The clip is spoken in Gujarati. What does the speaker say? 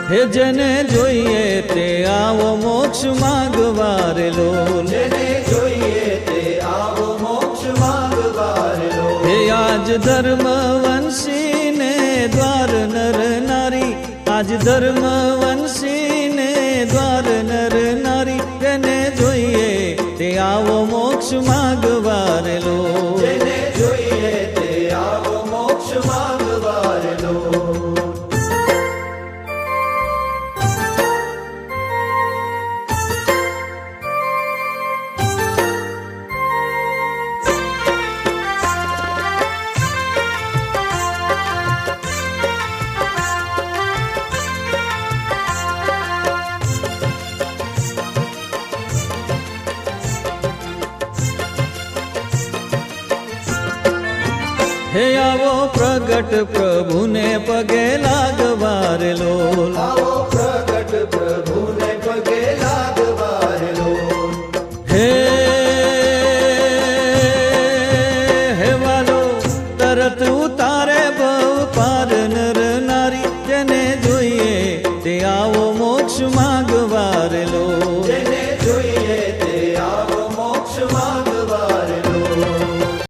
હે જેને જોઈએ તે આવો મોક્ષ માગવારે લોલ, જેને જોઈએ તે આવો મોક્ષ માગવારે લોલ. હે આજ ધર્મ વંશી ને દ્વાર નર નારી, આજ ધર્મ વંશી ને દ્વાર નર નારી, જેને જોઈએ તે આવો મોક્ષ માગવારે લોલ. જેને જોઈએ તે આવો મોક્ષ માગવારે લોલ. હે આવો પ્રગટ પ્રભુને પગે લાગવારે લોલ, આવો પ્રગટ પ્રભુને પગે લાગવારે લોલ. હે